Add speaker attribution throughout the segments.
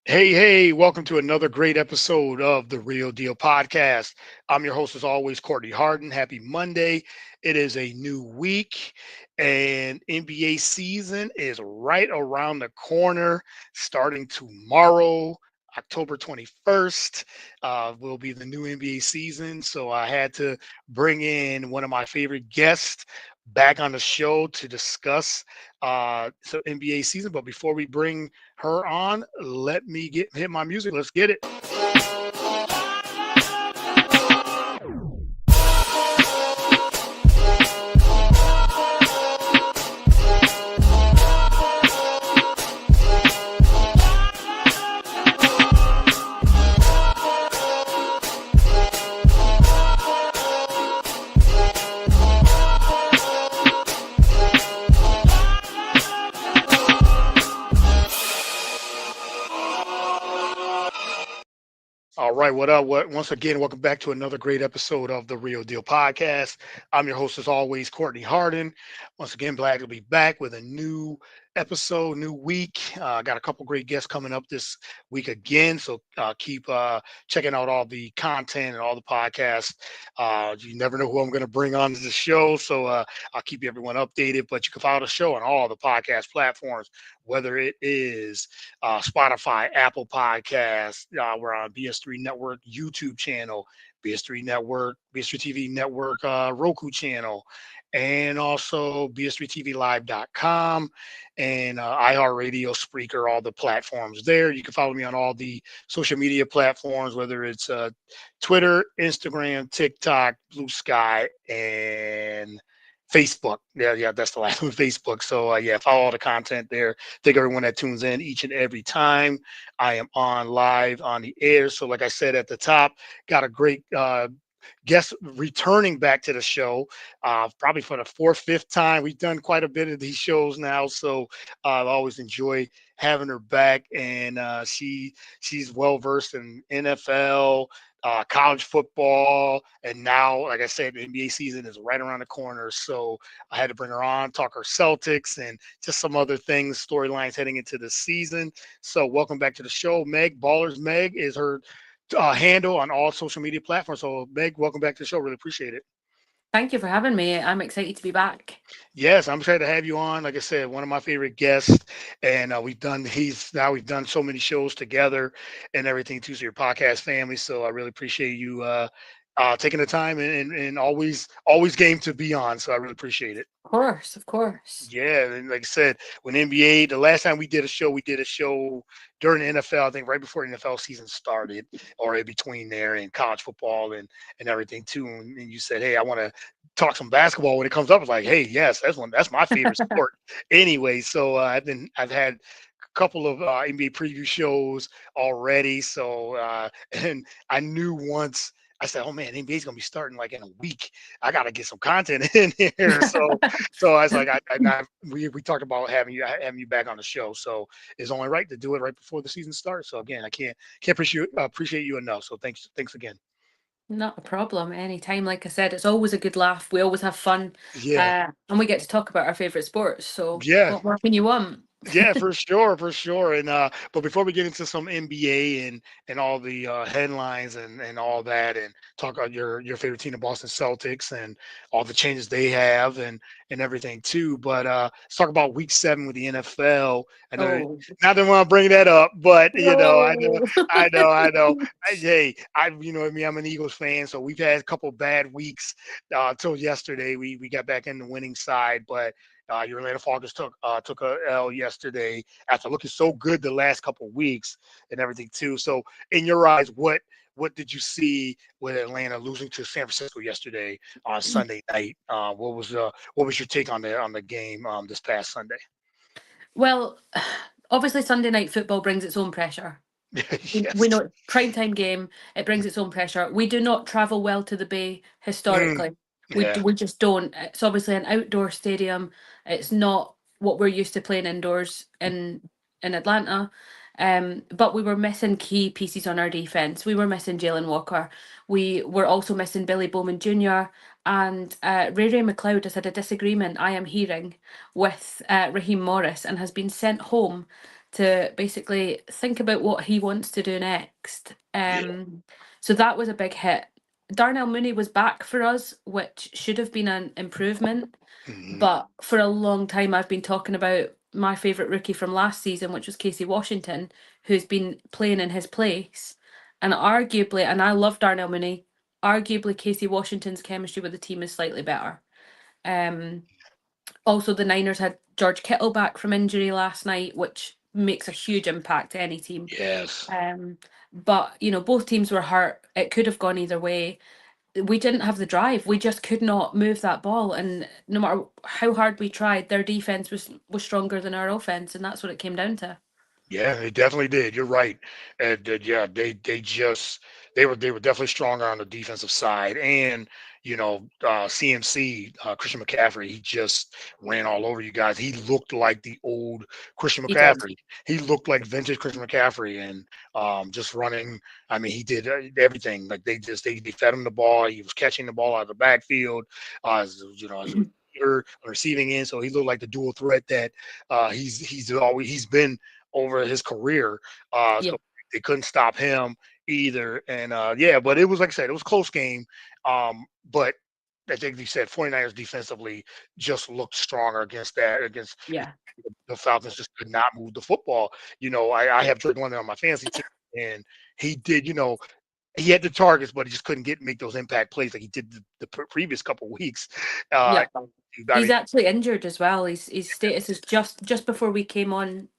Speaker 1: Hey, welcome to another great episode of the Real Deal Podcast. I'm your host, as always, Courtney Harden. Happy Monday. It is a new week, and NBA season is right around the corner, starting tomorrow. October 21st will be the new NBA season. So I had to bring in one of my favorite guests back on the show to discuss so NBA season. But before we bring her on, let me get hit my music. Let's get it. All right, what up? What once again, welcome back to another great episode of the Real Deal Podcast. I'm your host, as always, Courtney Harden. Once again, glad to be back with a new episode, new week. Got a couple great guests coming up this week again, so keep checking out all the content and all the podcasts. You never know who I'm going to bring on to the show, so I'll keep everyone updated. But you can follow the show on all the podcast platforms, whether it is Spotify, Apple Podcasts. We're on BS3 Network YouTube channel, BS3 Network, BS3 TV Network Roku channel, and also BS3TVLive.com and iHeartRadio, Spreaker, all the platforms there. You can follow me on all the social media platforms, whether it's Twitter, Instagram, TikTok, Blue Sky, and Facebook. Yeah, that's the last one, Facebook. So yeah, follow all the content there. Thank everyone that tunes in each and every time I am on live on the air. So like I said at the top, got a great guest returning back to the show, probably for the fourth, fifth time. We've done quite a bit of these shows now, so I always enjoy having her back. And she's well versed in NFL, college football, and now, like I said, the NBA season is right around the corner. So I had to bring her on, talk her Celtics, and just some other things, storylines heading into the season. So welcome back to the show, Meg. Ballers Meg is her handle on all social media platforms. So Meg, welcome back to the show. Really appreciate it.
Speaker 2: Thank you for having me. I'm excited to be back.
Speaker 1: Yes, I'm excited to have you on. Like I said, one of my favorite guests, and we've done so many shows together and everything too. So your podcast family. So I really appreciate you taking the time and always game to be on. So I really appreciate it.
Speaker 2: Of course, of course.
Speaker 1: Yeah, and like I said, when NBA, the last time we did a show during the NFL, I think right before the NFL season started, or in between there, and college football and everything too. And you said, "Hey, I want to talk some basketball." When it comes up, it's like, "Hey, yes, that's my favorite sport." Anyway, so I've had a couple of NBA preview shows already. So and I knew once. I said, "Oh man, NBA's gonna be starting like in a week. I gotta get some content in here." So I was like, we talked about having you back on the show. So it's only right to do it right before the season starts. So again, I can't appreciate you enough. So thanks again.
Speaker 2: Not a problem. Anytime. Like I said, it's always a good laugh. We always have fun.
Speaker 1: Yeah,
Speaker 2: And we get to talk about our favourite sports. So
Speaker 1: yeah,
Speaker 2: what more can you want?
Speaker 1: yeah, for sure. And but before we get into some NBA and all the headlines and all that, and talk about your favorite team, the Boston Celtics, and all the changes they have and everything too. But let's talk about Week 7 with the NFL. I know
Speaker 2: Oh,
Speaker 1: not that I want to bring that up, but
Speaker 2: no.
Speaker 1: I know. Hey, I mean, I'm an Eagles fan, so we've had a couple bad weeks till yesterday. We got back in the winning side, but your Atlanta Falcons took a L yesterday after looking so good the last couple of weeks and everything too. So, in your eyes, what did you see with Atlanta losing to San Francisco yesterday on Sunday night? What was your take on the game this past Sunday?
Speaker 2: Well, obviously Sunday night football brings its own pressure. We
Speaker 1: Yes.
Speaker 2: know it's prime time game. It brings its own pressure. We do not travel well to the Bay
Speaker 1: Mm,
Speaker 2: historically.
Speaker 1: yeah.
Speaker 2: We just don't. It's obviously an outdoor stadium. It's not what we're used to playing indoors in Atlanta. But we were missing key pieces on our defense. We were missing Jalen Walker. We were also missing Billy Bowman Jr. And Ray McLeod has had a disagreement, I am hearing, with Raheem Morris and has been sent home to basically think about what he wants to do next.
Speaker 1: Yeah.
Speaker 2: So that was a big hit. Darnell Mooney was back for us, which should have been an improvement.
Speaker 1: Mhm.
Speaker 2: But for a long time, I've been talking about my favourite rookie from last season, which was Casey Washington, who's been playing in his place. And arguably, and I love Darnell Mooney, arguably Casey Washington's chemistry with the team is slightly better. Um, Also, the Niners had George Kittle back from injury last night, which makes a huge impact to any team.
Speaker 1: Yes.
Speaker 2: But both teams were hurt. It could have gone either way. We didn't have the drive. We just could not move that ball, and no matter how hard we tried, their defense was stronger than our offense, and that's what it came down to.
Speaker 1: Yeah, they definitely did. You're right. And yeah, they were definitely stronger on the defensive side. And CMC, Christian McCaffrey, he just ran all over you guys. He looked like the old Christian
Speaker 2: He did.
Speaker 1: McCaffrey. He looked like vintage Christian McCaffrey, and just running. I mean, he did everything. Like they fed him the ball. He was catching the ball out of the backfield. As a receiver, on receiving end, so he looked like the dual threat that he's been over his career.
Speaker 2: Yeah.
Speaker 1: So they couldn't stop him either. And yeah, but it was like I said, it was a close game. But I think you said 49ers defensively just looked stronger against
Speaker 2: Yeah.
Speaker 1: the Falcons just could not move the football. I have Drake London on my fantasy team, and he did, he had the targets, but he just couldn't make those impact plays like he did the previous couple weeks. Uh,
Speaker 2: Yeah.
Speaker 1: I
Speaker 2: He's
Speaker 1: mean,
Speaker 2: actually injured as well. His status is just before we came on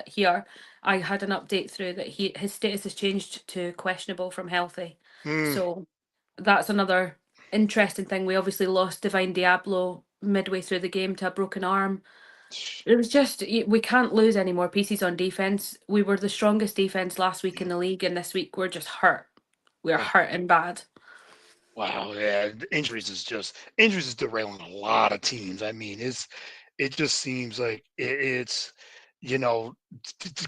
Speaker 2: here. I had an update through that his status has changed to questionable from healthy.
Speaker 1: mm,
Speaker 2: So that's another interesting thing. We obviously lost Divine Diablo midway through the game to a broken arm. It was just we can't lose any more pieces on defense. We were the strongest defense last week in the league, and this week we're just hurt. We're
Speaker 1: oh,
Speaker 2: hurt and bad.
Speaker 1: wow, yeah, the injuries is derailing a lot of teams. I mean, it just seems like it's you know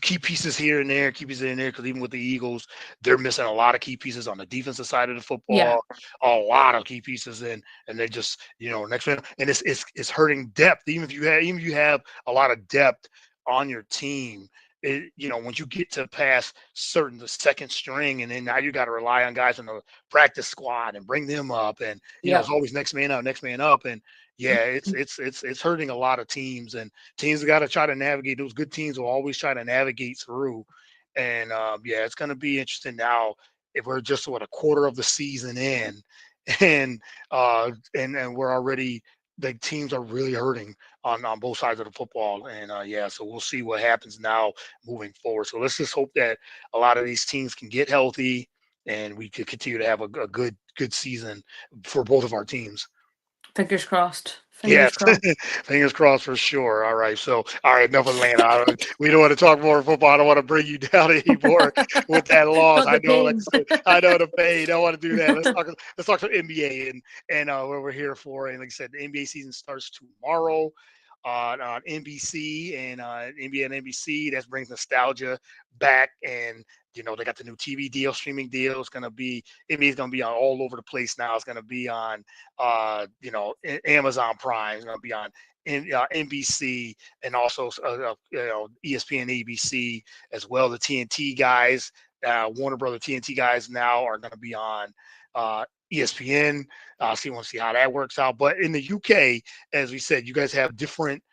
Speaker 1: key pieces here and there, key pieces in there. Because even with the Eagles, they're missing a lot of key pieces on the defensive side of the
Speaker 2: Yeah.
Speaker 1: football, a lot of key pieces, and they just next one, and it's hurting depth. Even if you have a lot of depth on your team. Once you get to past the second string, and then now you got to rely on guys in the practice squad and bring them up, and
Speaker 2: Yeah.
Speaker 1: it's always next man up, and yeah, it's hurting a lot of teams, and teams got to try to navigate. Those good teams will always try to navigate through, and yeah, it's going to be interesting now if we're just what a quarter of the season in, and and we're already the teams are really hurting on both sides of the football, and yeah, so we'll see what happens now moving forward. So let's just hope that a lot of these teams can get healthy, and we could continue to have a good season for both of our teams.
Speaker 2: Fingers crossed. Fingers
Speaker 1: Yes,
Speaker 2: crossed.
Speaker 1: fingers crossed for sure. All right, so all right, enough Atlanta. We don't want to talk more football. I don't want to bring you down anymore with that loss.
Speaker 2: Not
Speaker 1: I
Speaker 2: the
Speaker 1: know, like
Speaker 2: pain.
Speaker 1: I said, I know the pain. I don't want to do that. Let's talk some NBA and what we're here for. And like I said, the NBA season starts tomorrow on NBC and NBA and NBC. That brings nostalgia back, and they got the new TV deal, streaming deal. It's gonna be NBA is gonna be on all over the place now. It's gonna be on Amazon Prime. It's gonna be on NBC and also ESPN, ABC as well. The TNT guys, Warner Brother TNT guys now are going to be on ESPN. So you want to see how that works out. But in the UK, as we said, you guys have different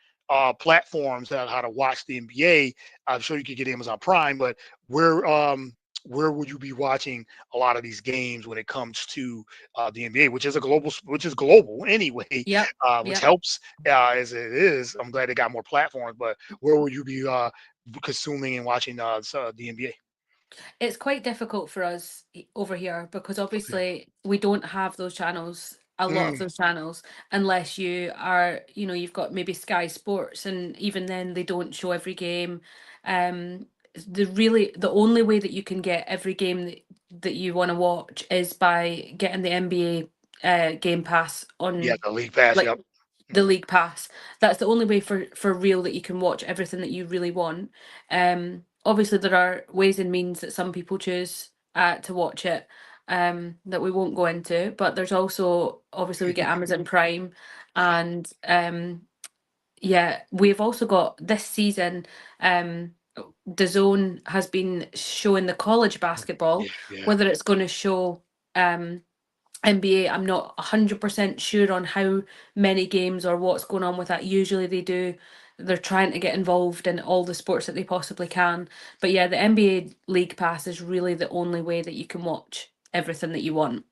Speaker 1: platforms on how to watch the NBA. I'm sure you could get Amazon Prime, but where would you be watching a lot of these games when it comes to the NBA, which is global anyway,
Speaker 2: Yep.
Speaker 1: which
Speaker 2: Yep.
Speaker 1: helps as it is. I'm glad they got more platforms, but where would you be consuming and watching the NBA?
Speaker 2: It's quite difficult for us over here because
Speaker 1: Okay.
Speaker 2: obviously we don't have those channels, a lot of
Speaker 1: Mm,
Speaker 2: those channels, unless you are, you've got maybe Sky Sports, and even then they don't show every game. Um, the only way that you can get every game that you want to watch is by getting the NBA Game Pass
Speaker 1: yeah,
Speaker 2: on,
Speaker 1: the league pass.
Speaker 2: like,
Speaker 1: Yep.
Speaker 2: the
Speaker 1: Mm,
Speaker 2: league pass. That's the only way for real that you can watch everything that you really want. Obviously there are ways and means that some people choose to watch it, that we won't go into, but there's also obviously we get Amazon Prime, and yeah, we've also got this season, um DAZN has been showing the college basketball.
Speaker 1: Yeah, yeah.
Speaker 2: Whether it's going to show NBA, I'm not 100% sure on how many games or what's going on with that. Usually they do, they're trying to get involved in all the sports that they possibly can. But yeah, the NBA League Pass is really the only way that you can watch everything that you want.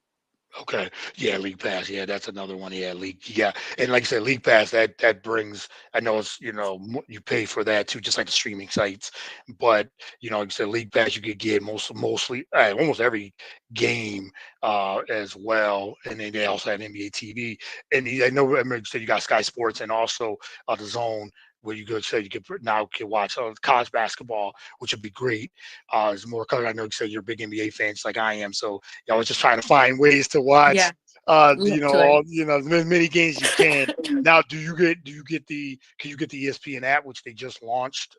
Speaker 1: Okay. Yeah, League Pass. Yeah, that's another one. Yeah, League. Yeah, and like I said, League Pass. That brings. I know it's you pay for that too, just like the streaming sites. But like I said, League Pass you could get mostly almost every game as well, and then they also have NBA TV. And I know I remember you said you got Sky Sports and also the Zone. Where you could say you could now can watch college basketball, which would be great. There's more color. I know you said you're a big NBA fan, just like I am. So I was just trying to find ways to watch,
Speaker 2: Yeah, literally.
Speaker 1: all as many games you can. Now, can you get the ESPN app, which they just launched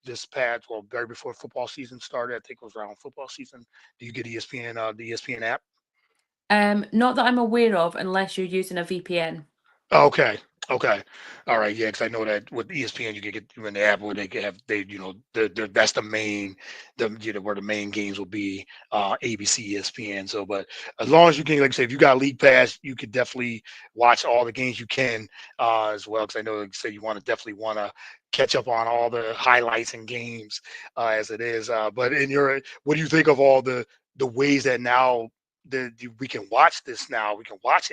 Speaker 1: this past, well, very before football season started. I think it was around football season. Do you get ESPN, the ESPN app?
Speaker 2: Not that I'm aware of, unless you're using a VPN.
Speaker 1: Okay. Okay. All right. Yeah, because I know that with ESPN, you can get in the app where they can have that's the main where the main games will be ABC, ESPN. So, but as long as you can, like I say, if you got League Pass, you could definitely watch all the games you can as well. Because I know, like I say, you definitely want to catch up on all the highlights and games as it is. But what do you think of all the ways that now we can watch this now? We can watch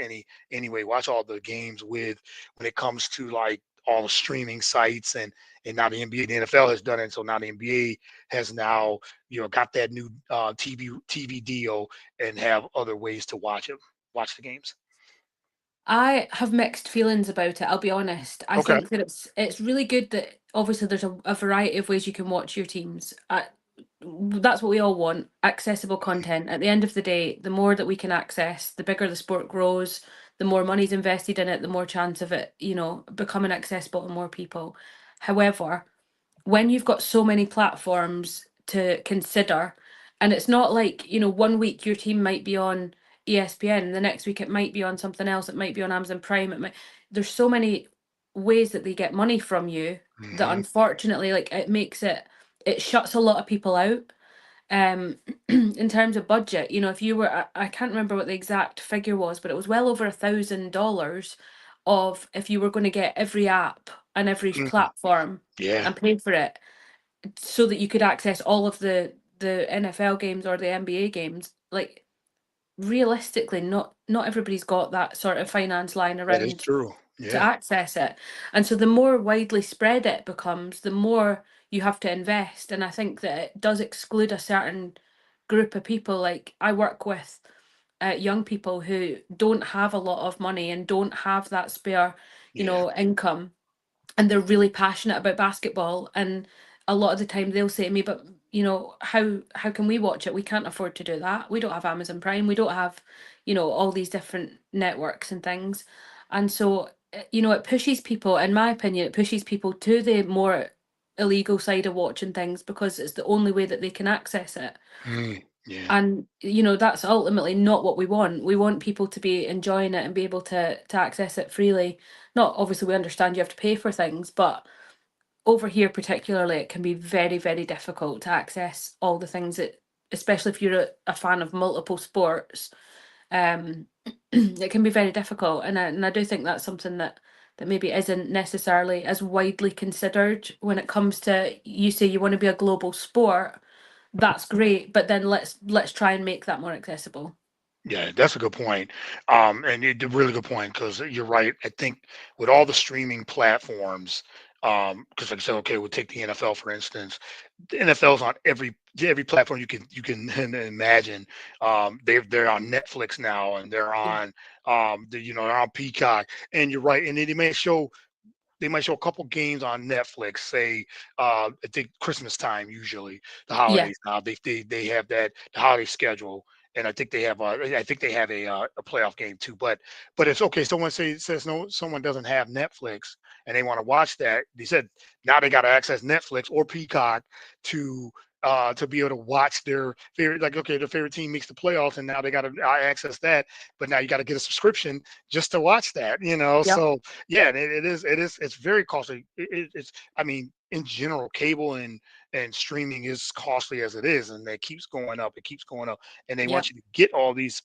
Speaker 1: anyway, watch all the games when it comes to like all the streaming sites and now the NBA, the NFL has done it. So now the NBA has now got that new TV deal and have other ways to watch the games.
Speaker 2: I have mixed feelings about it, I'll be honest. I
Speaker 1: Okay.
Speaker 2: think that it's really good that obviously there's a variety of ways you can watch your teams. That's what we all want, accessible content. At the end of the day, the more that we can access, the bigger the sport grows, the more money's invested in it, the more chance of it, becoming accessible to more people. However, when you've got so many platforms to consider, and it's not like, one week your team might be on ESPN, and the next week it might be on something else, it might be on Amazon Prime, there's so many ways that they get money from you that
Speaker 1: Hmm.
Speaker 2: unfortunately, like, it shuts a lot of people out. In terms of budget, if you were, I can't remember what the exact figure was, but it was well over $1,000 of if you were going to get every app and every
Speaker 1: Hmm.
Speaker 2: platform
Speaker 1: Yeah.
Speaker 2: and pay for it so that you could access all of the NFL games or the NBA games. Like, realistically, not everybody's got that sort of finance lying
Speaker 1: That is
Speaker 2: around
Speaker 1: true.
Speaker 2: to
Speaker 1: Yeah.
Speaker 2: access it. And so the more widely spread it becomes, the more you have to invest. And I think that it does exclude a certain group of people. Like, I work with young people who don't have a lot of money and don't have that spare,
Speaker 1: Yeah.
Speaker 2: income, and they're really passionate about basketball. And a lot of the time they'll say to me, but how can we watch it? We can't afford to do that. We don't have Amazon Prime, we don't have all these different networks and things. And so it pushes people, in my opinion, it pushes people to the more illegal side of watching things because it's the only way that they can access it.
Speaker 1: Mm, yeah.
Speaker 2: And that's ultimately not what we want. We want people to be enjoying it and be able to access it freely. Not obviously, we understand you have to pay for things, but over here particularly, it can be very, very difficult to access all the things that, especially if you're a fan of multiple sports, um it can be very difficult. And I do think that's something that maybe isn't necessarily as widely considered when it comes to, you say you want to be a global sport. That's great, but then let's try and make that more accessible.
Speaker 1: Yeah, that's a good point. And a really good point because you're right. I think with all the streaming platforms, because like I said, okay, we'll take the NFL for instance. The NFL's on every platform you can imagine. They're on Netflix now, and they're
Speaker 2: Yeah.
Speaker 1: on they're on Peacock. And you're right. And then they might show a couple games on Netflix, say I think Christmas time usually, the
Speaker 2: Yeah.
Speaker 1: holidays now. They have the holiday schedule, and I think they have a playoff game too. But it's okay. Says no, someone doesn't have Netflix and they want to watch that. They said now they got to access Netflix or Peacock to to be able to watch their favorite, like, okay, their favorite team makes the playoffs and now they got to access that, but now you got to get a subscription just to watch that.
Speaker 2: Yep.
Speaker 1: So yeah, and it's very costly. It's, I mean, in general, cable and streaming is costly as it is, and that keeps going up. It keeps going up, and they
Speaker 2: Yeah.
Speaker 1: want you to get all these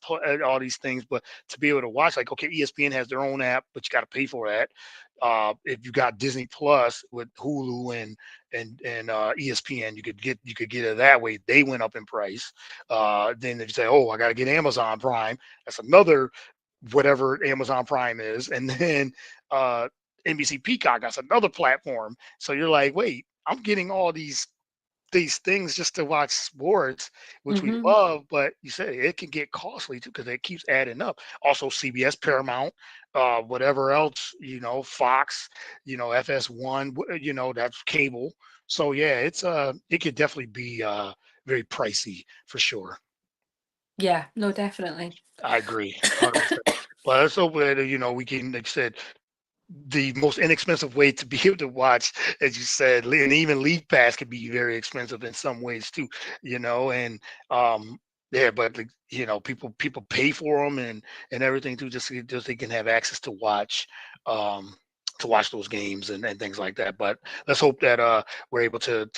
Speaker 1: things, but to be able to watch, like, okay, ESPN has their own app, but you got to pay for that. If you got Disney Plus with Hulu and ESPN, you could get it that way. They went up in price. Then if you say, oh, I got to get Amazon Prime, that's another whatever Amazon Prime is, and then uh, NBC Peacock, that's another platform. So you're like, wait, I'm getting all these things just to watch sports, which we
Speaker 2: Hmm.
Speaker 1: love, but you said it can get costly too because it keeps adding up. Also, CBS, Paramount, whatever else, Fox, FS1, that's cable. So yeah, it could definitely be very pricey for sure.
Speaker 2: Yeah, no, definitely.
Speaker 1: I agree, 100%. But let's hope that we can, like I said, the most inexpensive way to be able to watch, as you said, and even League Pass could be very expensive in some ways too, and yeah, but like, people pay for them and everything too, just they can have access um to watch those games and things like that. But let's hope that we're able to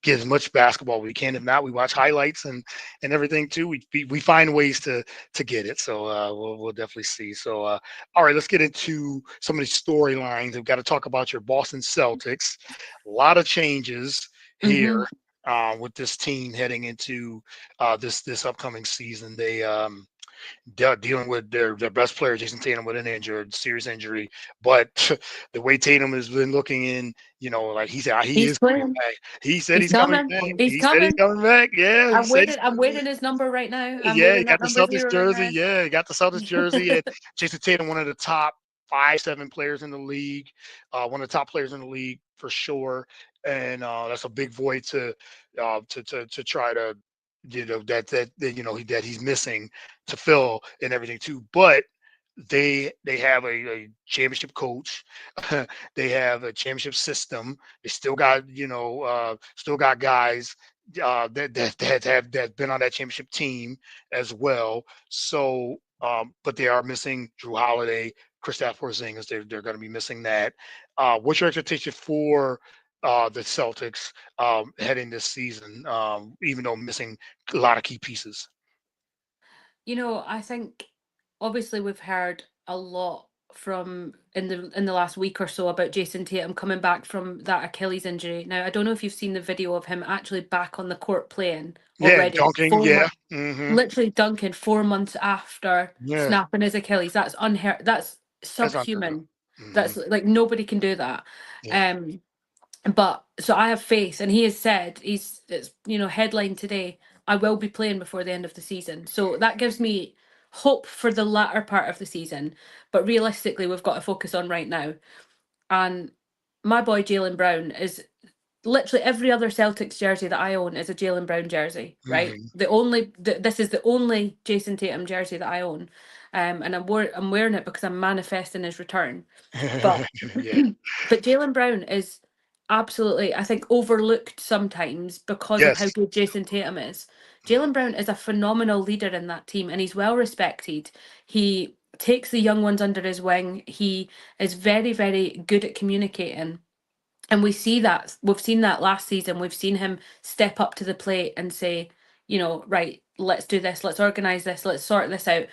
Speaker 1: get as much basketball we can. If not, we watch highlights and everything too. We find ways to get it. So we'll definitely see. So all right, let's get into some of the storylines. We've got to talk about your Boston Celtics. A lot of changes
Speaker 2: Hmm.
Speaker 1: here with this team heading into this upcoming season. Dealing with their best player, Jason Tatum, with an serious injury. But the way Tatum has been looking like he said, he
Speaker 2: He's
Speaker 1: is coming
Speaker 2: playing.
Speaker 1: back. He said
Speaker 2: He's
Speaker 1: he's coming
Speaker 2: coming.
Speaker 1: back.
Speaker 2: He's
Speaker 1: He said he's
Speaker 2: coming.
Speaker 1: coming back. Yeah, he
Speaker 2: I'm
Speaker 1: said he's
Speaker 2: wearing. I'm
Speaker 1: coming back.
Speaker 2: wearing his number right now. I'm
Speaker 1: Yeah, he
Speaker 2: wearing
Speaker 1: got
Speaker 2: that
Speaker 1: the
Speaker 2: number
Speaker 1: Celtics
Speaker 2: zero right
Speaker 1: jersey.
Speaker 2: now.
Speaker 1: Yeah, he got the Celtics jersey. And Jason Tatum, one of the top 5, 7 players in the league, one of the top players in the league for sure. And that's a big void to try to that he's missing to fill and everything too. But they have a championship coach. They have a championship system. They still got guys that been on that championship team as well. So, but they are missing Drew Holiday, Kristaps Porzingis. They're going to be missing that. What's your expectation for the Celtics heading this season? Even though missing a lot of key pieces.
Speaker 2: I think obviously we've heard a lot from in the last week or so about Jason Tatum coming back from that Achilles injury. Now, I don't know if you've seen the video of him actually back on the court playing
Speaker 1: Yeah,
Speaker 2: already.
Speaker 1: dunking. Yeah. Hmm.
Speaker 2: Literally dunking 4 months after
Speaker 1: Yeah.
Speaker 2: snapping his Achilles. That's unheard. That's
Speaker 1: That's unheard of.
Speaker 2: subhuman.
Speaker 1: Hmm.
Speaker 2: That's like nobody can do that.
Speaker 1: Yeah.
Speaker 2: Um, but so I have faith, and he has said it's headline today. I will be playing before the end of the season, so that gives me hope for the latter part of the season. But realistically, we've got to focus on right now. And my boy Jalen Brown is literally every other Celtics jersey that I own is a Jalen Brown jersey, right?
Speaker 1: Hmm.
Speaker 2: This is the only Jason Tatum jersey that I own, and I'm wearing it because I'm manifesting his return. But
Speaker 1: Yeah.
Speaker 2: but Jalen Brown is absolutely, I think, overlooked sometimes because of how
Speaker 1: Yes.
Speaker 2: good Jason Tatum is. Jalen Brown is a phenomenal leader in that team, and he's well respected. He takes the young ones under his wing. He is very, very good at communicating. And we see that we've seen that last season. We've seen him step up to the plate and say, right, let's do this, let's organize this, let's sort this out.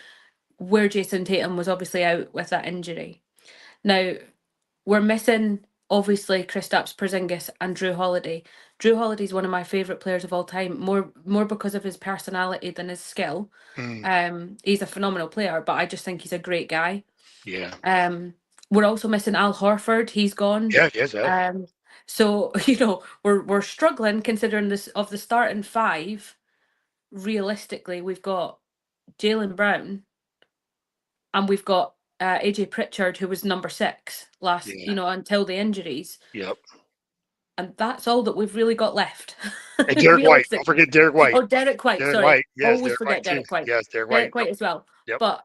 Speaker 2: Where Jason Tatum was obviously out with that injury. Now, we're missing obviously Kristaps Porzingis and Drew Holiday. Drew Holiday is one of my favorite players of all time, more because of his personality than his skill.
Speaker 1: Mm,
Speaker 2: He's a phenomenal player, but I just think he's a great guy.
Speaker 1: yeah.
Speaker 2: We're also missing Al Horford. He's gone.
Speaker 1: Yeah. Yes. Yes.
Speaker 2: So we're struggling considering this of the starting five. Realistically, we've got Jalen Brown and we've got AJ Pritchard, who was number 6 last,
Speaker 1: Yeah.
Speaker 2: until the injuries.
Speaker 1: Yep.
Speaker 2: And that's all that we've really got left.
Speaker 1: And Derek White. Don't
Speaker 2: Realistically.
Speaker 1: forget Derek White.
Speaker 2: Oh, Derek White,
Speaker 1: Derek
Speaker 2: sorry.
Speaker 1: White. Yes.
Speaker 2: Always
Speaker 1: Derek
Speaker 2: forget
Speaker 1: White too.
Speaker 2: Derek White.
Speaker 1: Yes. Derek White.
Speaker 2: Derek White as well.
Speaker 1: Yep.
Speaker 2: But,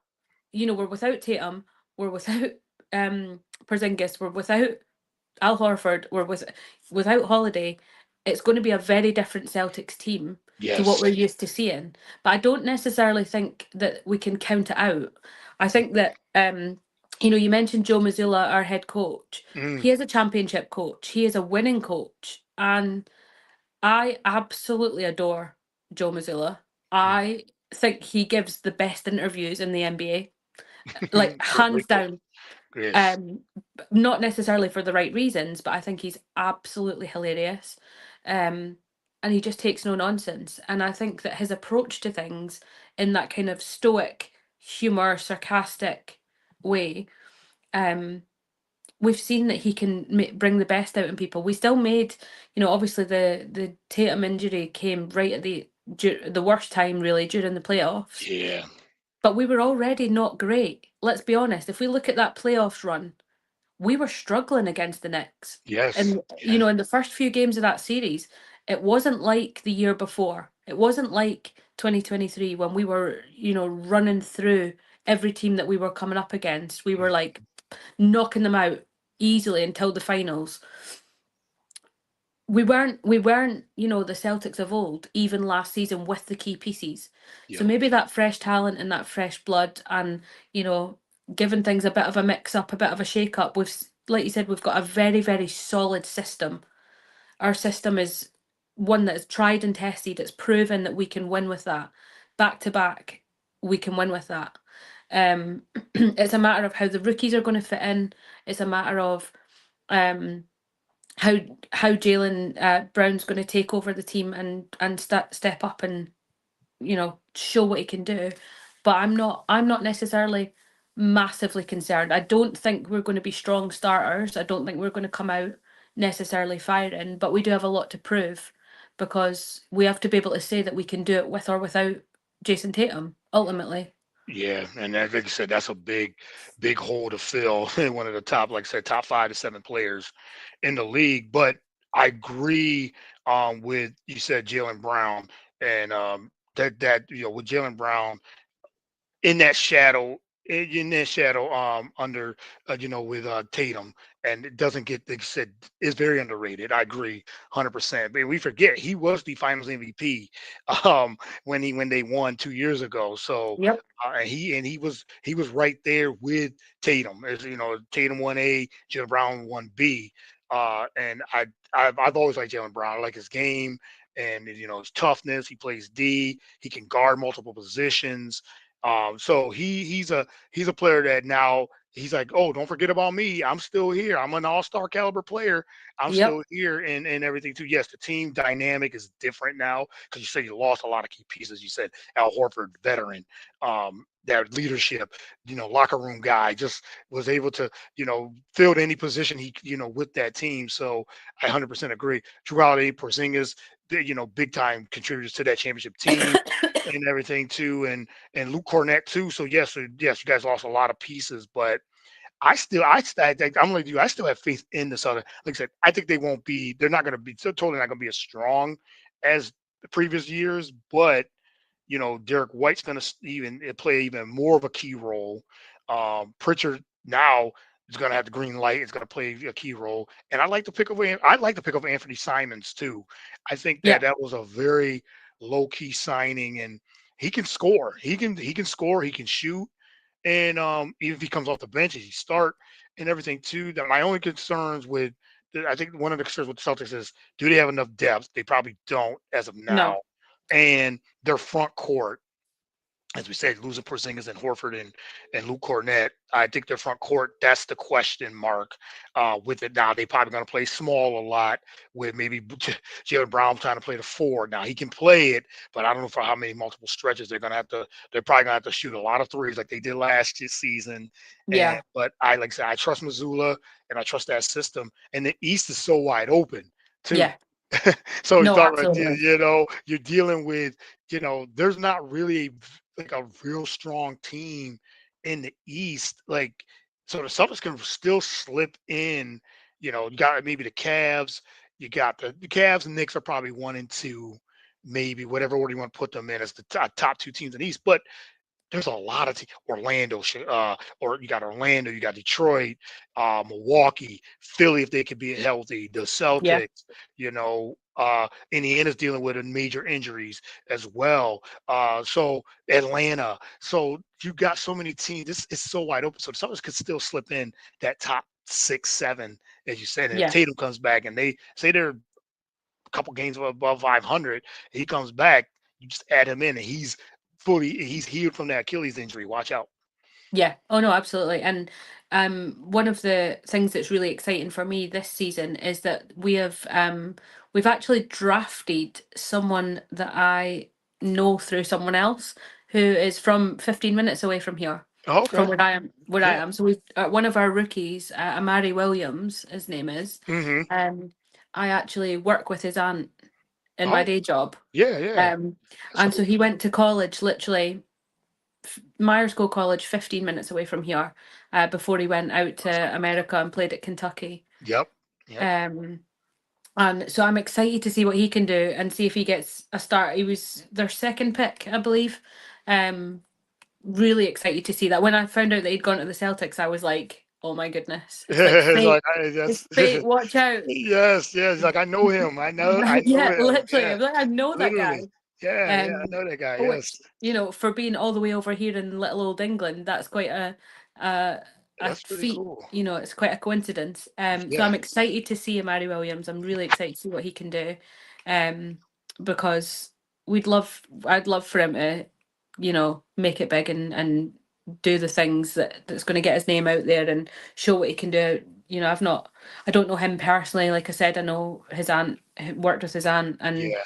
Speaker 2: we're without Tatum, we're without Porzingis, we're without Al Horford, we're without Holiday. It's going to be a very different Celtics team to what
Speaker 1: Yes.
Speaker 2: we're used to seeing. But I don't necessarily think that we can count it out. I think that you mentioned Joe Mazzulla, our head coach.
Speaker 1: Mm,
Speaker 2: He is a championship coach. He is a winning coach. And I absolutely adore Joe Mazzulla.
Speaker 1: Mm.
Speaker 2: I think he gives the best interviews in the NBA, like
Speaker 1: Puerto
Speaker 2: hands
Speaker 1: Rico.
Speaker 2: down.
Speaker 1: Yes.
Speaker 2: Not necessarily for the right reasons, but I think he's absolutely hilarious. Um, and he just takes no nonsense. And I think that his approach to things in that kind of stoic, humor, sarcastic way, um, we've seen that he can bring the best out in people. We still made, obviously the Tatum injury came right at the worst time really during the playoffs.
Speaker 1: Yeah.
Speaker 2: But we were already not great. Let's be honest. If we look at that playoffs run, we were struggling against the Knicks.
Speaker 1: Yes.
Speaker 2: And,
Speaker 1: Yes.
Speaker 2: in the first few games of that series, it wasn't like the year before. It wasn't like 2023 when we were, running through every team that we were coming up against. We were
Speaker 1: Mm.
Speaker 2: like knocking them out easily until the finals. We weren't, the Celtics of old, even last season with the key pieces. So
Speaker 1: Yep.
Speaker 2: maybe that fresh talent and that fresh blood and, you know, giving things a bit of a mix up, a bit of a shake up. Like you said, we've got a very, very solid system. Our system is one that is tried and tested. It's proven that we can win with that. Back to back, we can win with that. It's a matter of how the rookies are going to fit in. It's a matter of um how how Jalen Brown's going to take over the team and step up and show what he can do. But I'm not necessarily massively concerned. I don't think we're going to be strong starters. I don't think we're going to come out necessarily firing, but we do have a lot to prove because we have to be able to say that we can do it with or without Jason Tatum ultimately.
Speaker 1: Yeah, and like you said, that's a big hole to fill. One of the top, like I said, top 5 to 7 players in the league. But I agree with you said Jalen Brown and that with Jalen Brown in that shadow in that shadow under with Tatum, and it doesn't get, like I said, is very underrated. I agree 100%, but we forget he was the finals MVP when they won 2 years ago. So
Speaker 2: Yep.
Speaker 1: and he was right there with Tatum, as Tatum 1A, Jalen Brown 1B. And I've always liked Jalen Brown. I like his game and his toughness. He plays D. He can guard multiple positions. So he's a player that now he's like, oh, don't forget about me. I'm still here. I'm an all-star caliber player. I'm
Speaker 2: Yep.
Speaker 1: still here and everything too. Yes, the team dynamic is different now because you said you lost a lot of key pieces. You said Al Horford, veteran, that leadership, locker room guy, just was able to, fill any position he, with that team. So I 100% agree. Drew Holiday, Porzingis, big time contributors to that championship team and everything too, and Luke Cornett too. So yes, you guys lost a lot of pieces, but I'm like you. I still have faith in the Southern. Like I said, I think they won't be. They're not going to be. So totally not going to be as strong as the previous years. But Derek White's going to even play even more of a key role. Pritchard now is going to have the green light. It's going to play a key role. And I like the pick of Anthony Simons too. I think that
Speaker 2: Yep.
Speaker 1: that was a very low key signing, and he can score. He can score. He can shoot. And even if he comes off the bench, he start and everything too. That my only concerns with, I think one of the concerns with the Celtics is, do they have enough depth? They probably don't as of now,
Speaker 2: No.
Speaker 1: and their front court, as we said, losing Porzingis and Horford and Luke Cornett, I think their front court, that's the question mark with it now. They probably going to play small a lot with maybe Jalen Brown trying to play the 4. Now he can play it, but I don't know for how many multiple stretches they're probably going to have to shoot a lot of threes like they did last season.
Speaker 2: Yeah.
Speaker 1: But like I said, I trust Missoula and I trust that system. And the East is so wide open too.
Speaker 2: Yeah.
Speaker 1: So you
Speaker 2: No,
Speaker 1: thought, like,
Speaker 2: absolutely.
Speaker 1: you're dealing with, there's not really like a real strong team in the East. Like, so the Celtics can still slip in. You got maybe the Cavs. You got the Cavs and Knicks are probably 1 and 2, maybe whatever order you want to put them in as the top 2 teams in the East. But there's a lot of Orlando, or you got Orlando, you got Detroit, Milwaukee, Philly if they could be healthy, the
Speaker 2: Yeah.
Speaker 1: Celtics, Indiana's dealing with major injuries as well. So Atlanta, so you got so many teams. This is so wide open. So the Celtics could still slip in that top 6, 7, as you said. And if
Speaker 2: Yeah.
Speaker 1: Tatum comes back and they say they're couple games above 500. He comes back, you just add him in, and he's healed from that Achilles injury. Watch out.
Speaker 2: Yeah. Oh no, absolutely. And one of the things that's really exciting for me this season is that we've actually drafted someone that I know through someone else who is from 15 minutes away from here,
Speaker 1: Okay.
Speaker 2: from where I
Speaker 1: Yeah.
Speaker 2: am. So we've one of our rookies, Amari Williams, his name is.
Speaker 1: Hmm.
Speaker 2: Um, I actually work with his aunt in my
Speaker 1: Oh,
Speaker 2: day job.
Speaker 1: yeah, yeah.
Speaker 2: Um,
Speaker 1: That's
Speaker 2: and so
Speaker 1: cool.
Speaker 2: he went to college literally Myerscough College, 15 minutes away from here, before he went out to America and played at Kentucky.
Speaker 1: Yep. Yep.
Speaker 2: Um, and so I'm excited to see what he can do and see if he gets a start. He was their second pick, I believe. Um, really excited to see that. When I found out that he'd gone to the Celtics, I was like, oh my goodness. It's like
Speaker 1: It's
Speaker 2: fate.
Speaker 1: like that's
Speaker 2: It's fate, watch out.
Speaker 1: yes, yes. Like I know him. I know
Speaker 2: Yeah,
Speaker 1: him.
Speaker 2: literally. I
Speaker 1: Yeah,
Speaker 2: was like, I know that
Speaker 1: literally.
Speaker 2: guy.
Speaker 1: Yeah, yeah. I
Speaker 2: Um,
Speaker 1: know that guy. Yes,
Speaker 2: which, for being all the way over here in little old England, that's quite a a
Speaker 1: that's pretty
Speaker 2: feat.
Speaker 1: cool.
Speaker 2: It's quite a coincidence. So
Speaker 1: Yeah,
Speaker 2: I'm excited to see Amari Williams. I'm really excited to see what he can do, um, because I'd love for him to, make it big and do the things that's going to get his name out there and show what he can do. I don't know him personally. Like I said, I know his aunt, worked with his aunt, and
Speaker 1: yeah.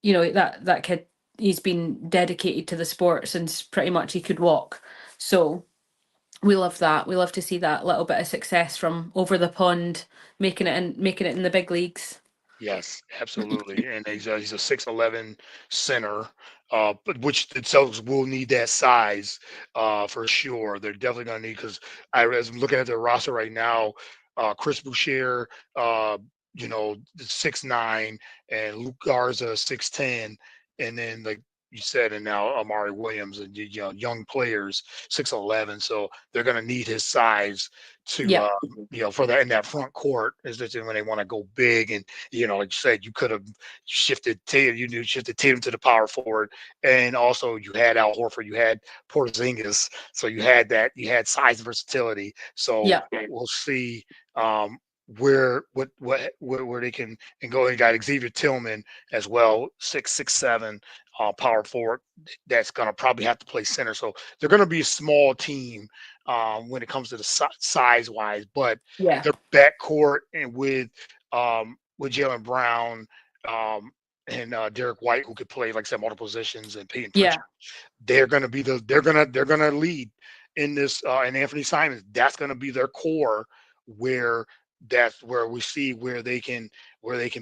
Speaker 2: that kid, he's been dedicated to the sport since pretty much he could walk. So we love that. We love to see that little bit of success from over the pond, making it in the big leagues.
Speaker 1: Yes, absolutely. And he's a 6'11" center, but which the Celtics will need that size, for sure. They're definitely going to need because as I'm looking at their roster right now, Chris Boucher, the 6'9", and Luke Garza 6'10", and then like you said, and now Amari Williams and young players 6'11". So they're going to need his size to
Speaker 2: Yeah,
Speaker 1: for that in that front court is that when they want to go big and like you said, you could have shifted Tatum, you knew shifted Tatum to the power forward, and also you had Al Horford, you had Porzingis, so you had size versatility. So
Speaker 2: yeah,
Speaker 1: we'll see where they can and go. And got Xavier Tillman as well, 6'7", power forward. That's gonna probably have to play center. So they're gonna be a small team when it comes to the size wise, but
Speaker 2: yeah,
Speaker 1: their backcourt and with Jalen Brown and Derek White, who could play, like I said, multiple positions, and Peyton
Speaker 2: yeah,
Speaker 1: Pritchard, they're gonna lead in this. And Anthony Simons, that's gonna be their core, where that's where we see where they can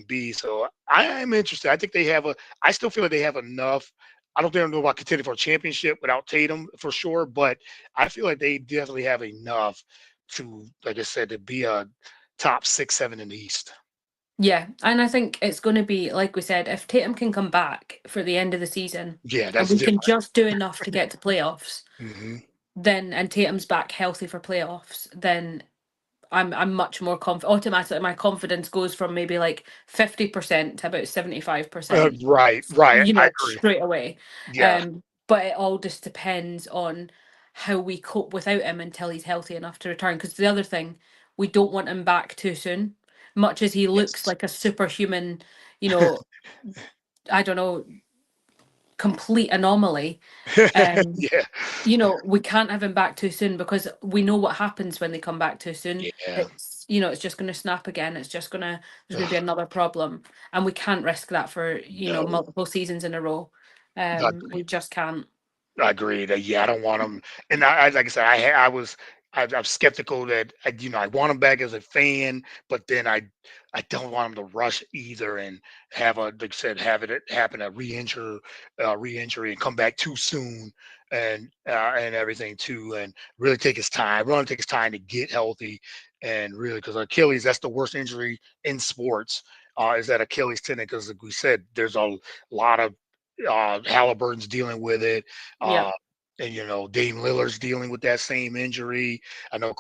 Speaker 1: be. So I am interested. I think they have a. I still feel like they have enough. I don't think I know about contending for a championship without Tatum for sure, but I feel like they definitely have enough to, like I said, to be a top 6, 7 in the East.
Speaker 2: yeah. And I think it's going to be, like we said, if Tatum can come back for the end of the season
Speaker 1: Yeah,
Speaker 2: and
Speaker 1: that's
Speaker 2: we can
Speaker 1: different.
Speaker 2: just do enough to get to playoffs,
Speaker 1: Hmm.
Speaker 2: then and Tatum's back healthy for playoffs, then I'm much more confident. Automatically, my confidence goes from maybe like 50% to about 75%.
Speaker 1: Right, right. I agree.
Speaker 2: Straight away.
Speaker 1: Yeah,
Speaker 2: But it all just depends on how we cope without him until he's healthy enough to return. Because the other thing, we don't want him back too soon. Much as he looks
Speaker 1: yes.
Speaker 2: like a superhuman, you know, I don't know, complete anomaly. Um,
Speaker 1: Yeah,
Speaker 2: we can't have him back too soon because we know what happens when they come back too soon.
Speaker 1: yeah.
Speaker 2: It's just going to snap again. There's going to be another problem, and we can't risk that for
Speaker 1: No,
Speaker 2: multiple seasons in a row. We just can't.
Speaker 1: I agree that yeah, I don't want him. And like I said, I'm skeptical that I want him back as a fan, but then I don't want him to rush either and have like I said, have it happen a re-injury and come back too soon and everything too, and really take his time, really take his time to get healthy, and really because Achilles, that's the worst injury in sports. Is that Achilles tendon? Because like we said, there's a lot of Halliburton's dealing with it.
Speaker 2: Yeah.
Speaker 1: Uh, and Dame Lillard's dealing with that same injury. I know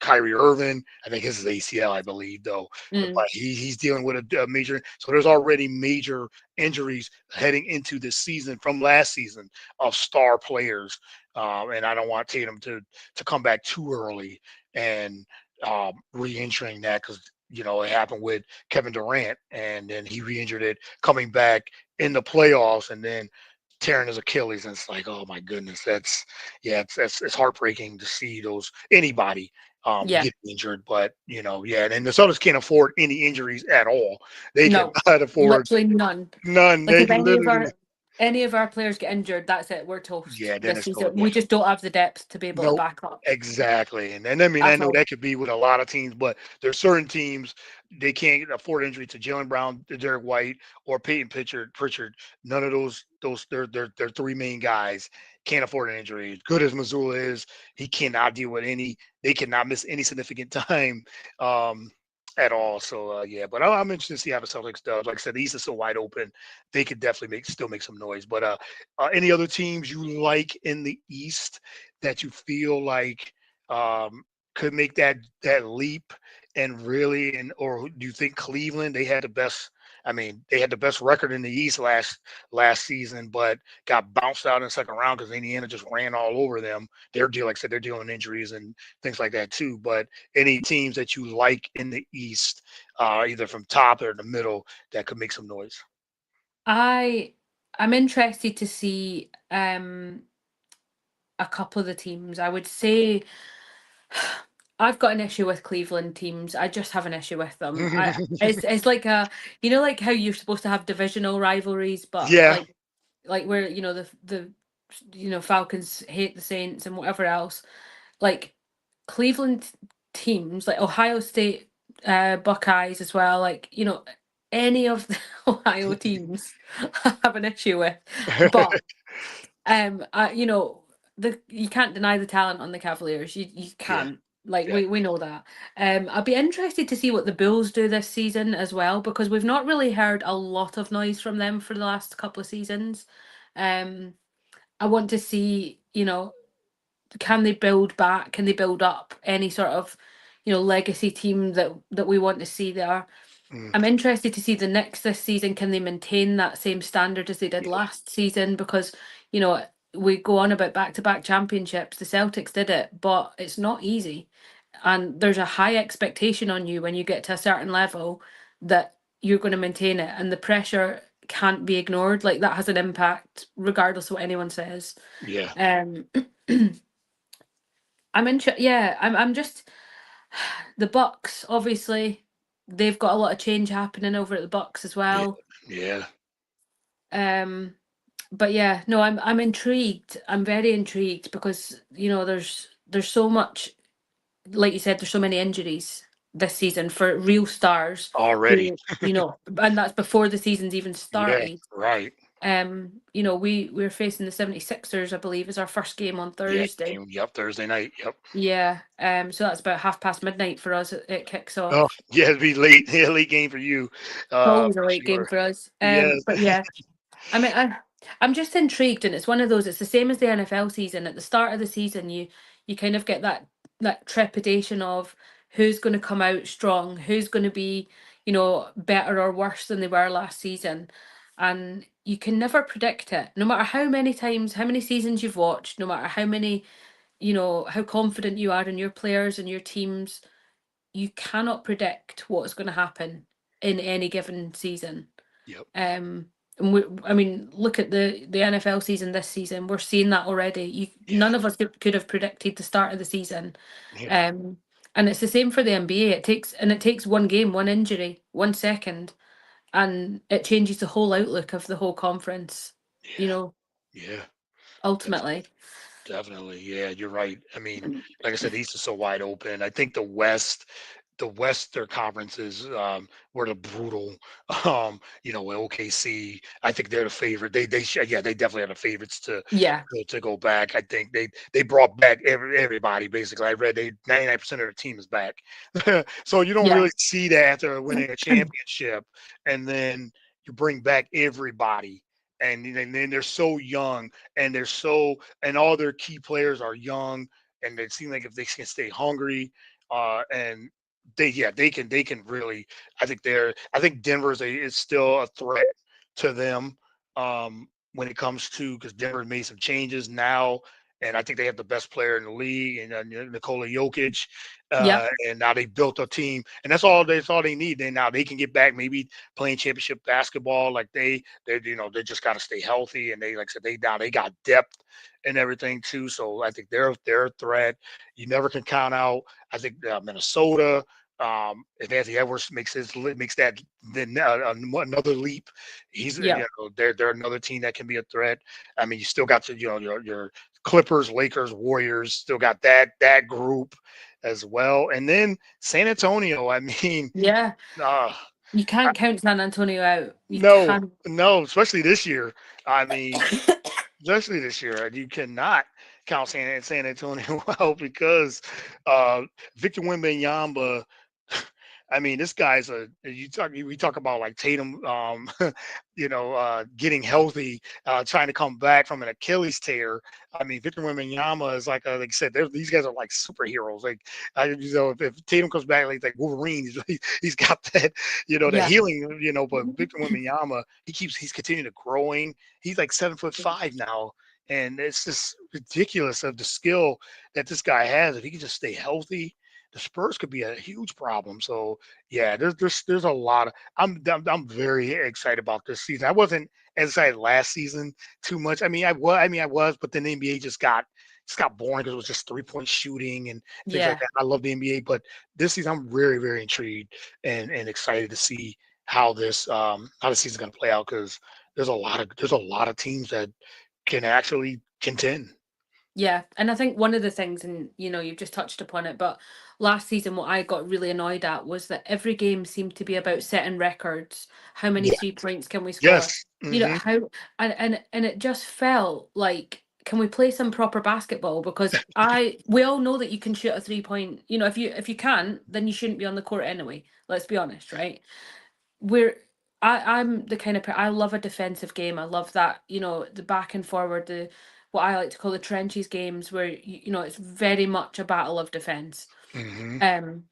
Speaker 1: Kyrie Irving. I think his is ACL, I believe, though. But
Speaker 2: Mm.
Speaker 1: he's dealing with a major. So there's already major injuries heading into this season from last season of star players. And I don't want Tatum to come back too early and re-injuring that because it happened with Kevin Durant, and then he re-injured it coming back in the playoffs, and then tearing his Achilles. And it's like, oh my goodness, that's yeah, it's heartbreaking to see those anybody
Speaker 2: Yeah,
Speaker 1: get injured. But yeah, and the Celtics can't afford any injuries at all. They
Speaker 2: no,
Speaker 1: cannot afford
Speaker 2: literally none.
Speaker 1: none.
Speaker 2: Like
Speaker 1: They
Speaker 2: if
Speaker 1: can literally,
Speaker 2: any of our players get injured, that's it. We're toast
Speaker 1: yeah. Then
Speaker 2: this
Speaker 1: it's go,
Speaker 2: season.
Speaker 1: yeah.
Speaker 2: We just don't have the depth to be able to
Speaker 1: Nope.
Speaker 2: back up
Speaker 1: Exactly. And I mean, I
Speaker 2: at
Speaker 1: know
Speaker 2: all.
Speaker 1: that could be with a lot of teams, but there's certain teams they can't afford injury to Jalen Brown, to Derek White, or Peyton Pritchard. None of those their three main guys can't afford an injury. As good as Missoula is, he cannot deal with any. They cannot miss any significant time um, at all. So yeah, but I'm interested to see how the Celtics does. Like I said, the East is so wide open. They could definitely still make some noise. But any other teams you like in the East that you feel like could make that leap and really, and or do you think Cleveland, they had the best? I mean, they had the best record in the East last season, but got bounced out in the second round because Indiana just ran all over them. They're dealing, like I said, they're dealing with injuries and things like that too. But any teams that you like in the East, either from top or the middle, that could make some noise?
Speaker 2: I I'm interested to see a couple of the teams. I would say I've got an issue with Cleveland teams. I just have an issue with them. It's like like how you're supposed to have divisional rivalries, but
Speaker 1: Yeah.
Speaker 2: like where the Falcons hate the Saints and whatever else. Like Cleveland teams, like Ohio State Buckeyes as well. Like any of the Ohio teams, I have an issue with, but you can't deny the talent on the Cavaliers. You
Speaker 1: Yeah.
Speaker 2: can't. Like
Speaker 1: Yeah.
Speaker 2: we know that. I'd be interested to see what the Bulls do this season as well because we've not really heard a lot of noise from them for the last couple of seasons. Um, I want to see, can they build back? Can they build up any sort of, legacy team that we want to see there?
Speaker 1: Mm,
Speaker 2: I'm interested to see the Knicks this season. Can they maintain that same standard as they did
Speaker 1: yeah.
Speaker 2: last season? Because, you know, we go on about back to back championships. The Celtics did it, but it's not easy. And there's a high expectation on you when you get to a certain level that you're going to maintain it. And the pressure can't be ignored. Like that has an impact, regardless of what anyone says.
Speaker 1: Yeah.
Speaker 2: Um, I'm just the Bucks, obviously, they've got a lot of change happening over at the Bucks as
Speaker 1: Yeah.
Speaker 2: well.
Speaker 1: Yeah.
Speaker 2: Um, but yeah, no, I'm intrigued. I'm very intrigued because there's so much, like you said, there's so many injuries this season for real stars
Speaker 1: Already.
Speaker 2: who, and that's before the season's even
Speaker 1: Yeah.
Speaker 2: started.
Speaker 1: Right.
Speaker 2: We're facing the 76ers, I believe, is our first game on
Speaker 1: Yeah.
Speaker 2: Thursday.
Speaker 1: Yep. Thursday night. Yep.
Speaker 2: Yeah. So that's about half past midnight for us. It kicks
Speaker 1: Oh,
Speaker 2: off.
Speaker 1: yeah. It'd be late. Yeah. Late game for you.
Speaker 2: Always a
Speaker 1: For
Speaker 2: late game
Speaker 1: sure.
Speaker 2: for us.
Speaker 1: Yes.
Speaker 2: But yeah, I mean, I'm just intrigued, and it's one of those. It's the same as the NFL season. At the start of the season, you kind of get that trepidation of who's going to come out strong, who's going to be, better or worse than they were last season, and you can never predict it. No matter how many times, how many seasons you've watched, no matter how many, how confident you are in your players and your teams, you cannot predict what's going to happen in any given season.
Speaker 1: Yep.
Speaker 2: I mean, look at the NFL season this season. We're seeing that already.
Speaker 1: Yeah.
Speaker 2: None of us could have predicted the start of the season.
Speaker 1: Yeah.
Speaker 2: Um, and it's the same for the NBA. It takes one game, one injury, 1 second, and it changes the whole outlook of the whole conference. You
Speaker 1: Yeah.
Speaker 2: know,
Speaker 1: Yeah. That's
Speaker 2: ultimately.
Speaker 1: definitely. Yeah. You're right. I mean, like I said, the East is so wide open. I think the West, their conferences were the brutal. OKC. I think they're the favorite. Yeah, they definitely are the favorites
Speaker 2: Yeah,
Speaker 1: to go back. I think they brought back everybody basically. I read they 99% of the team is back. So you don't
Speaker 2: yeah,
Speaker 1: really see that after winning a championship, and then you bring back everybody. And then they're so young, and all their key players are young, and it seems like if they can stay hungry, and they can really. I think Denver is still a threat to them when it comes to, because Denver made some changes now, and I think they have the best player in the league, and Nikola Jokic.
Speaker 2: Yeah.
Speaker 1: And now they built a team, and that's all they need. Then now they can get back, maybe playing championship basketball. Like they just got to stay healthy, and they like I said they got depth and everything too. So I think they're a threat. You never can count out. I think Minnesota. If Anthony Edwards makes that then another leap,
Speaker 2: Yeah.
Speaker 1: they're another team that can be a threat. I mean, you still got your Clippers, Lakers, Warriors, still got that group as well, and then San Antonio. I mean,
Speaker 2: Yeah.
Speaker 1: uh,
Speaker 2: You can't count San Antonio out. You
Speaker 1: no,
Speaker 2: can't.
Speaker 1: no, especially this year. I mean, especially this year, you cannot count San Antonio out because Victor Wembanyama. I mean, this guy's we talk about like Tatum, getting healthy, trying to come back from an Achilles tear. I mean, Victor Wembanyama is like I said, these guys are like superheroes. Like, if Tatum comes back like Wolverine, he's got that
Speaker 2: Yeah.
Speaker 1: healing, But Victor Wembanyama, he's continuing to growing. He's like 7'5" now, and it's just ridiculous of the skill that this guy has. If he can just stay healthy, the Spurs could be a huge problem. So yeah, there's a lot of I'm very excited about this season. I wasn't as excited last season too much. I was, but then the NBA just got boring because it was just 3-point shooting and things like
Speaker 2: Yeah.
Speaker 1: that. I love the NBA, but this season I'm very, very intrigued and excited to see how the season's gonna play out because there's a lot of teams that can actually contend.
Speaker 2: Yeah, and I think one of the things, and you've just touched upon it, but last season, what I got really annoyed at was that every game seemed to be about setting records. How many
Speaker 1: Yeah.
Speaker 2: 3 points can we score?
Speaker 1: Yes.
Speaker 2: How, and it just felt like, can we play some proper basketball? Because we all know that you can shoot a 3 point. If you can't, then you shouldn't be on the court anyway. Let's be honest, right? We're I'm the kind of I love a defensive game. I love that, the back and forward, the what I like to call the trenches games where it's very much a battle of defense.
Speaker 1: hmm
Speaker 2: Um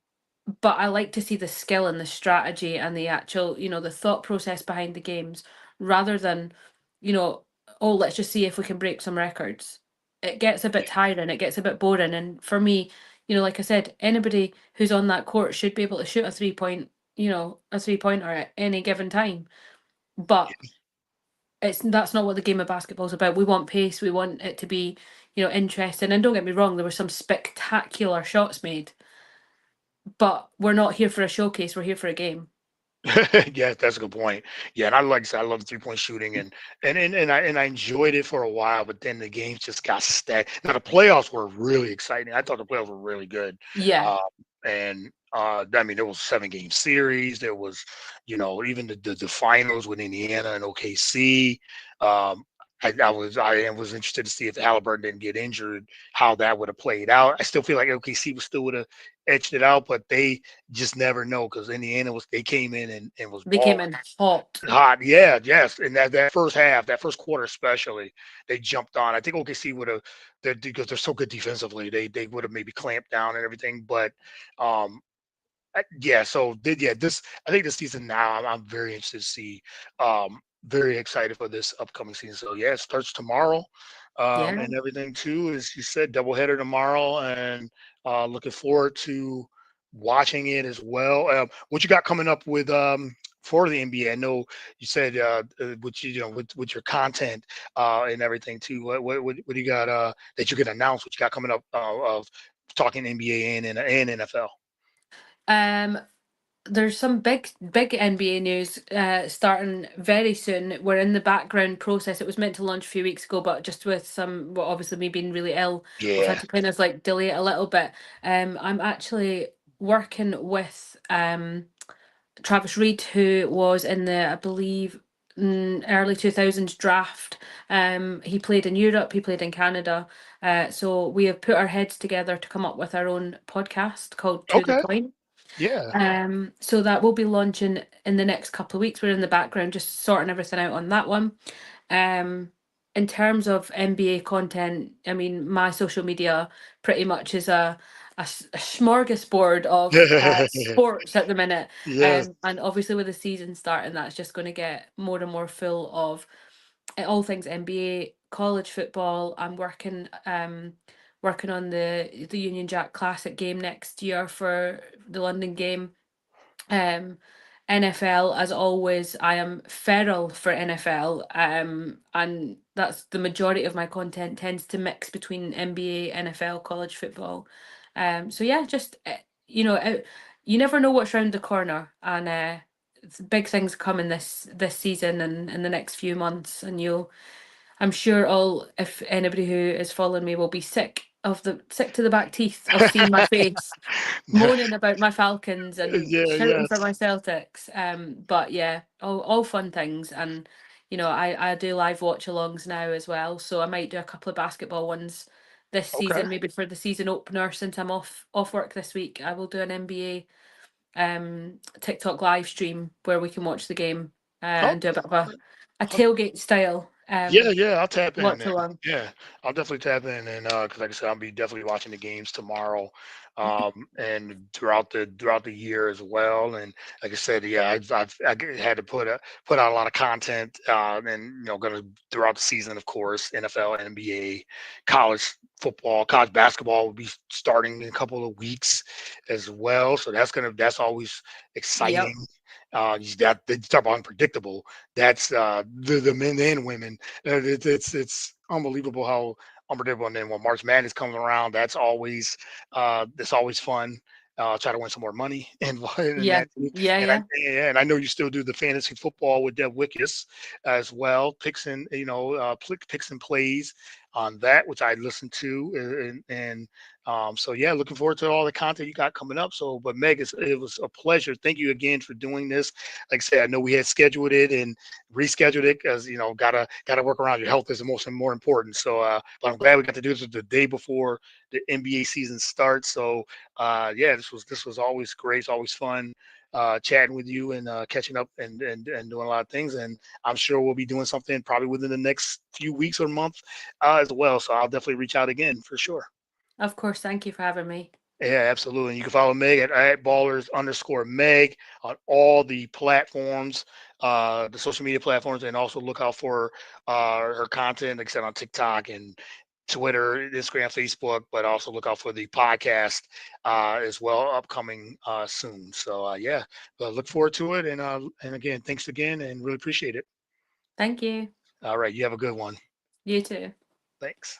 Speaker 2: but I like to see the skill and the strategy and the actual, the thought process behind the games rather than, you know, oh, let's just see if we can break some records. It gets a bit tiring, it gets a bit boring. And for me, like I said, anybody who's on that court should be able to shoot a 3 pointer at any given time. But that's not what the game of basketball is about. We want pace, we want it to be, interesting. And don't get me wrong, there were some spectacular shots made, but we're not here for a showcase, we're here for a game.
Speaker 1: Yeah, that's a good point. Yeah, and like I said, I love the 3-point shooting and I enjoyed it for a while, but then the games just got stacked. Now the playoffs were really exciting. I thought the playoffs were really good.
Speaker 2: Yeah.
Speaker 1: Uh, and I mean, there was 7-game series. There was, even the finals with Indiana and OKC. Um, I was interested to see if Halliburton didn't get injured, how that would have played out. I still feel like OKC would have edged it out, but they just never know because Indiana they came in and was
Speaker 2: They
Speaker 1: balling
Speaker 2: came in hot.
Speaker 1: hot. Yeah, yes. And that first half, that first quarter especially, they jumped on. I think OKC would have because they're so good defensively, they would have maybe clamped down and everything. But um yeah, so this I think this season now I'm very interested to see. Very excited for this upcoming season. So yeah, it starts tomorrow.
Speaker 2: Yeah.
Speaker 1: And everything too, as you said, doubleheader tomorrow, and looking forward to watching it as well. What you got coming up with for the NBA? I know you said with your content and everything too. What do you got that you can announce? What you got coming up of talking NBA and NFL?
Speaker 2: Um, there's some big NBA news starting very soon. We're in the background process. It was meant to launch a few weeks ago, but just with well, obviously me being really ill, we've had
Speaker 1: Yeah.
Speaker 2: to kind of like delay it a little bit. I'm actually working with Travis Reed, who was in I believe, early 2000s draft. He played in Europe, he played in Canada. So we have put our heads together to come up with our own podcast called To the
Speaker 1: Okay.
Speaker 2: Point.
Speaker 1: Yeah.
Speaker 2: So that will be launching in the next couple of weeks. We're in the background just sorting everything out on that one. In terms of NBA content, I mean, my social media pretty much is a smorgasbord of sports at the minute.
Speaker 1: Yes.
Speaker 2: And obviously with the season starting, that's just going to get more and more full of all things NBA college football. I'm working on the Union Jack Classic game next year for the London game. Um, NFL, as always, I am feral for NFL, and that's the majority of my content tends to mix between NBA, NFL, college football. So yeah, just you never know what's around the corner, and big things coming this season and in the next few months, and I'm sure all if anybody who is following me will be sick to the back teeth of seeing my face moaning about my Falcons and
Speaker 1: Yeah,
Speaker 2: shouting for
Speaker 1: yes.
Speaker 2: my Celtics. But yeah, all fun things, and I do live watch alongs now as well, so I might do a couple of basketball ones this
Speaker 1: Okay.
Speaker 2: season, maybe for the season opener. Since I'm off work this week, I will do an NBA TikTok live stream where we can watch the game
Speaker 1: Oh,
Speaker 2: and do a bit of a tailgate style
Speaker 1: yeah, yeah, I'll tap in
Speaker 2: watch
Speaker 1: then.
Speaker 2: along.
Speaker 1: Yeah, I'll definitely tap in, and because like I said, I'll be definitely watching the games tomorrow, and throughout the year as well. And like I said, yeah, had to put out a lot of content, and gonna throughout the season, of course, NFL, NBA, college football, college basketball will be starting in a couple of weeks as well. So that's always
Speaker 2: Yep.
Speaker 1: exciting. You got they talk about unpredictable. That's the men and women. It's unbelievable how unpredictable. And then when March Madness comes around, that's always fun. Try to win some more money and
Speaker 2: Yeah.
Speaker 1: that. And
Speaker 2: Yeah.
Speaker 1: I
Speaker 2: Yeah.
Speaker 1: yeah, and I know you still do the fantasy football with Deb Wickus as well. Picks and picks and plays on that, which I listen to, so yeah, looking forward to all the content you got coming up. So, but Meg, it was a pleasure. Thank you again for doing this. Like I said, I know we had scheduled it and rescheduled it because gotta work around your health is the most and more important. So, but I'm glad we got to do this the day before the NBA season starts. So, yeah, this was always great. It's always fun chatting with you and catching up and doing a lot of things. And I'm sure we'll be doing something probably within the next few weeks or month as well. So I'll definitely reach out again for sure.
Speaker 2: Of course. Thank you for having me.
Speaker 1: Yeah, absolutely. And you can follow Meg at ballers_Meg on all the platforms, the social media platforms, and also look out for her content, like I said, on TikTok and Twitter, Instagram, Facebook, but also look out for the podcast as well, upcoming soon. So yeah, but look forward to it. And again, thanks again, and really appreciate it.
Speaker 2: Thank you.
Speaker 1: All right, you have a good one.
Speaker 2: You too.
Speaker 1: Thanks.